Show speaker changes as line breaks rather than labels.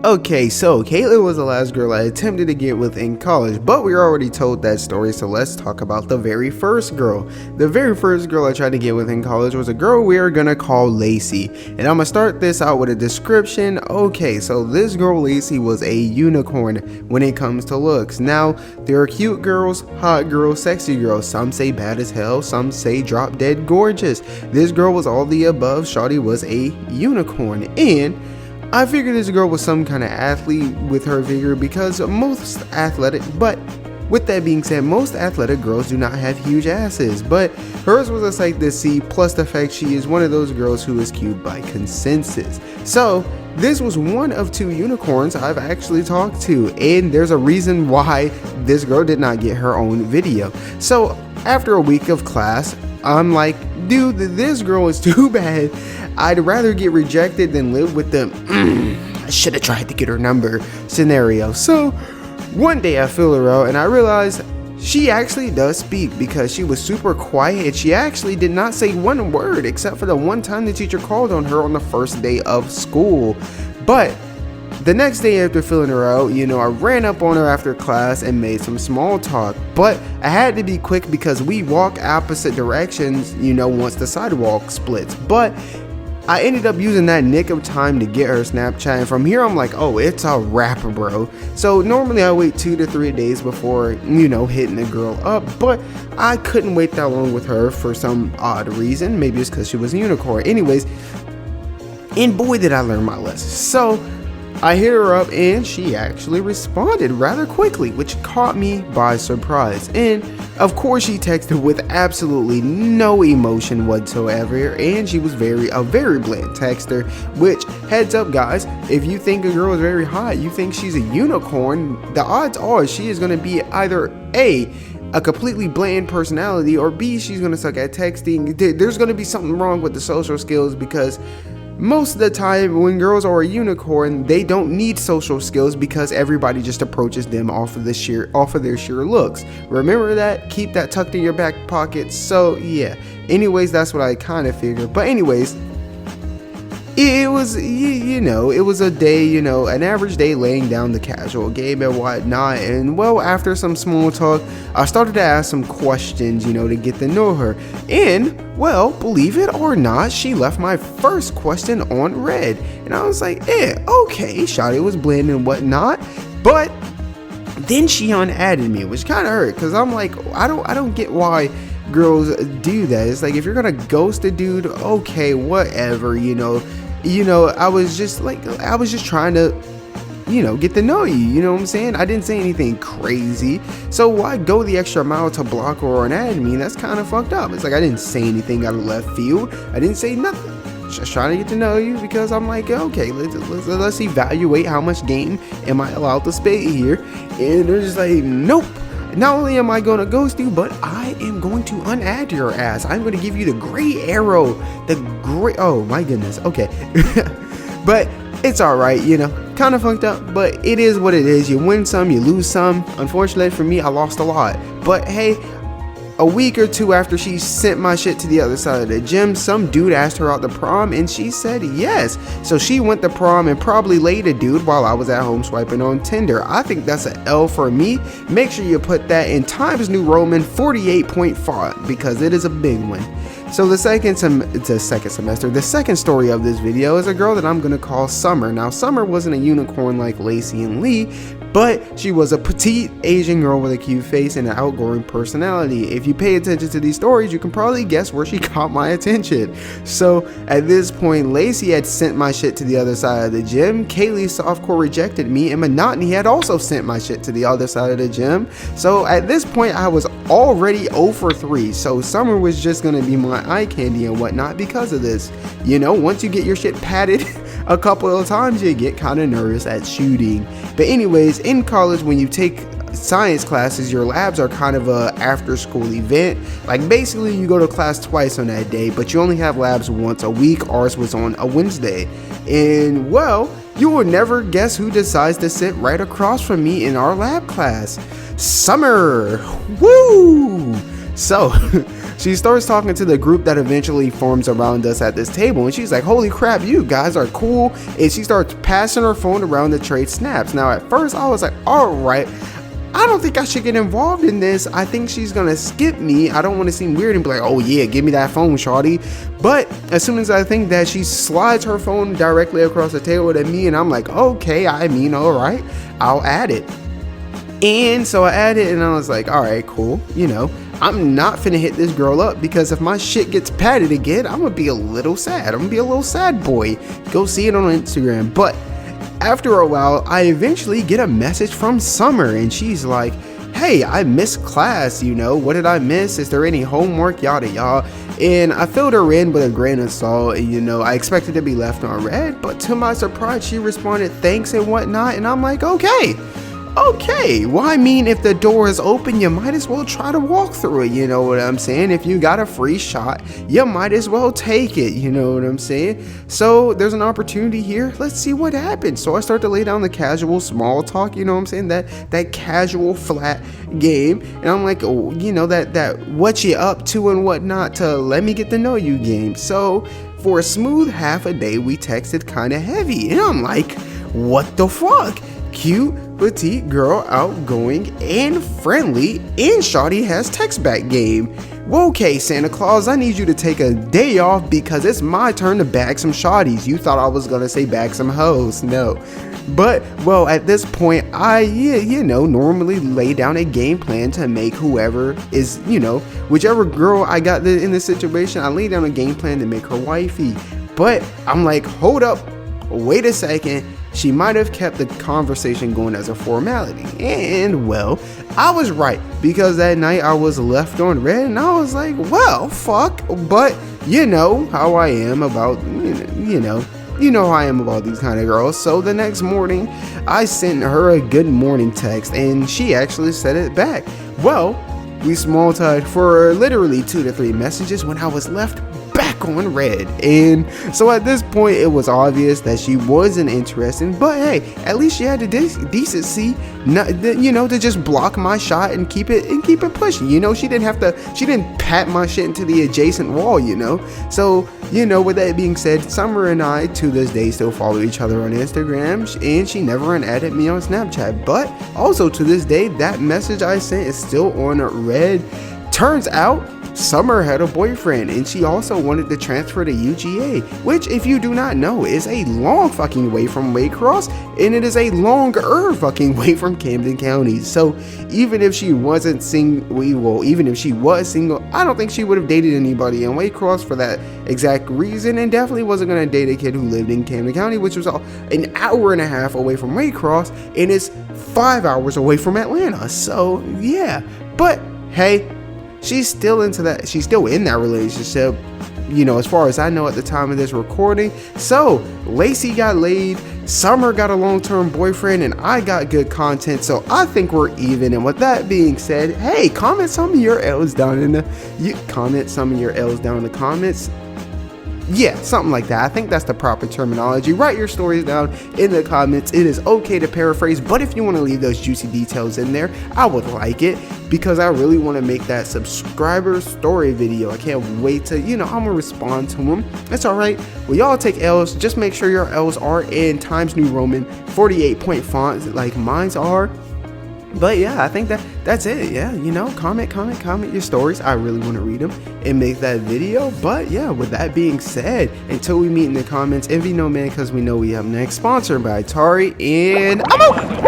Okay, so Caitlin was the last girl I attempted to get with in college, but we already told that story, so let's talk about the very first girl. The very first girl I tried to get with in college was a girl we are gonna call Lacey, and I'm gonna start this out with a description. Okay, so this girl Lacey was a unicorn when it comes to looks. Now, there are cute girls, hot girls, sexy girls. Some say bad as hell, some say drop dead gorgeous. This girl was all the above. Shawty was a unicorn, and I figured this girl was some kind of athlete with her figure because most athletic, but with that being said, most athletic girls do not have huge asses, but hers was a sight to see, plus the fact she is one of those girls who is cute by consensus. So this was one of two unicorns I've actually talked to, and there's a reason why this girl did not get her own video. So after a week of class, I'm like, dude, this girl is too bad. I'd rather get rejected than live with the I should have tried to get her number scenario. So one day I fill her out and I realize she actually does speak because she was super quiet. She actually did not say one word except for the one time the teacher called on her on the first day of school. But the next day after filling her out, I ran up on her after class and made some small talk. But I had to be quick because we walk opposite directions, once the sidewalk splits. But I ended up using that nick of time to get her Snapchat, and from here I'm like, oh, it's a wrap, bro. So normally I wait 2 to 3 days before, hitting the girl up, but I couldn't wait that long with her for some odd reason. Maybe it's because she was a unicorn. Anyways, and boy did I learn my lesson. So I hit her up and she actually responded rather quickly, which caught me by surprise. And of course she texted with absolutely no emotion whatsoever, and she was a very bland texter, which, heads up guys, if you think a girl is very hot, you think she's a unicorn, the odds are she is going to be either a completely bland personality, or B, she's going to suck at texting. There's going to be something wrong with the social skills, because most of the time when girls are a unicorn, they don't need social skills because everybody just approaches them off of their sheer looks. Remember that, keep that tucked in your back pocket. So yeah, anyways, that's what I kind of figured. But anyways, it was, it was a day, an average day laying down the casual game and whatnot. And well, after some small talk, I started to ask some questions, to get to know her. And well, believe it or not, she left my first question on red. And I was like, okay, shawty was bland and whatnot. But then she unadded me, which kind of hurt, because I'm like, I don't get why girls do that. It's like, if you're gonna ghost a dude, okay, whatever, I was just trying to, get to know you, you know what I'm saying? I didn't say anything crazy, so why go the extra mile to block or unadd me? That's kind of fucked up. It's like, I didn't say anything out of left field. I didn't say nothing. Just trying to get to know you, because I'm like, okay, let's evaluate how much game am I allowed to spit here. And they're just like, nope. Not only am I going to ghost you, but I am going to unadd your ass. I'm going to give you the gray arrow. Oh my goodness. Okay. But it's alright, kind of fucked up, but it is what it is. You win some, you lose some. Unfortunately for me, I lost a lot. But hey, a week or two after she sent my shit to the other side of the gym, some dude asked her out to prom and she said yes. So she went to prom and probably laid a dude while I was at home swiping on Tinder. I think that's an L for me. Make sure you put that in Times New Roman 48.5 because it is a big one. So the second story of this video is a girl that I'm gonna call Summer. Now, Summer wasn't a unicorn like Lacey and Lee, but she was a petite Asian girl with a cute face and an outgoing personality. If you pay attention to these stories, you can probably guess where she caught my attention. So at this point, Lacey had sent my shit to the other side of the gym, Kaylee softcore rejected me, and Monotony had also sent my shit to the other side of the gym. So at this point, I was already 0 for 3, so Summer was just gonna be my eye candy and whatnot because of this. Once you get your shit patted a couple of times, you get kind of nervous at shooting. But anyways, in college, when you take science classes, your labs are kind of a after school event. Like, basically you go to class twice on that day, but you only have labs once a week. Ours was on a Wednesday. And well, you will never guess who decides to sit right across from me in our lab class. Summer. Woo! So she starts talking to the group that eventually forms around us at this table, and she's like, holy crap, you guys are cool. And she starts passing her phone around to trade snaps. Now at first I was like, all right, I don't think I should get involved in this. I think she's gonna skip me. I don't want to seem weird and be like, oh yeah, give me that phone, shawty. But as soon as I think that, she slides her phone directly across the table to me, and I'm like, okay, I mean, all right, I'll add it. And so I added, and I was like, all right, cool. I'm not finna hit this girl up, because if my shit gets padded again, I'm gonna be a little sad. I'm gonna be a little sad boy. Go see it on Instagram. But after a while, I eventually get a message from Summer, and she's like, hey, I missed class, what did I miss? Is there any homework, yada yada? And I filled her in with a grain of salt, and I expected to be left on red, but to my surprise, she responded thanks and whatnot, and I'm like, okay, well, I mean, if the door is open, you might as well try to walk through it, you know what I'm saying? If you got a free shot, you might as well take it, you know what I'm saying? So there's an opportunity here, let's see what happens. So I start to lay down the casual small talk, you know what I'm saying? That casual flat game, and I'm like, oh, that what you up to and whatnot, to let me get to know you game. So for a smooth half a day, we texted kind of heavy, and I'm like, what the fuck? Cute, petite girl, outgoing and friendly, and shawty has text back game. Well, okay, Santa Claus, I need you to take a day off, because it's my turn to bag some shawties. You thought I was gonna say bag some hoes. No. But, well, at this point, I, normally lay down a game plan to make whoever is, whichever girl I got in this situation, I lay down a game plan to make her wifey. But I'm like, hold up, wait a second. She might have kept the conversation going as a formality. And, well, I was right, because that night I was left on red, and I was like, well, fuck. But you know how I am about, how I am about these kind of girls. So the next morning, I sent her a good morning text, and she actually said it back. Well, we small talked for literally 2 to 3 messages when I was left back on red. And so at this point, it was obvious that she wasn't interested, but hey, at least she had the decency not, to just block my shot and keep it pushing. She didn't pat my shit into the adjacent wall, So, with that being said, Summer and I to this day still follow each other on Instagram, and she never unadded me on Snapchat. But also to this day, that message I sent is still on red. Turns out Summer had a boyfriend, and she also wanted to transfer to UGA, which, if you do not know, is a long fucking way from Waycross, and it is a longer fucking way from Camden County. So even if she wasn't even if she was single, I don't think she would have dated anybody in Waycross for that exact reason, and definitely wasn't going to date a kid who lived in Camden County, which was an hour and a half away from Waycross, and is 5 hours away from Atlanta. So yeah, but hey, she's still into that. She's still in that relationship, as far as I know at the time of this recording. So Lacey got laid, Summer got a long-term boyfriend, and I got good content. So I think we're even. And with that being said, hey, comment some of your L's down in the comments. Yeah, something like that. I think that's the proper terminology. Write your stories down in the comments. It is okay to paraphrase, but if you want to leave those juicy details in there, I would like it, because I really want to make that subscriber story video. I can't wait to, I'm going to respond to them. That's all right. Well, y'all take L's. Just make sure your L's are in Times New Roman 48-point fonts like mine's are. But yeah, I think that's it. Yeah, comment your stories. I really want to read them and make that video. But yeah, with that being said, until we meet in the comments, envy no man, because we know we have next. Sponsored by Atari, and I'm out.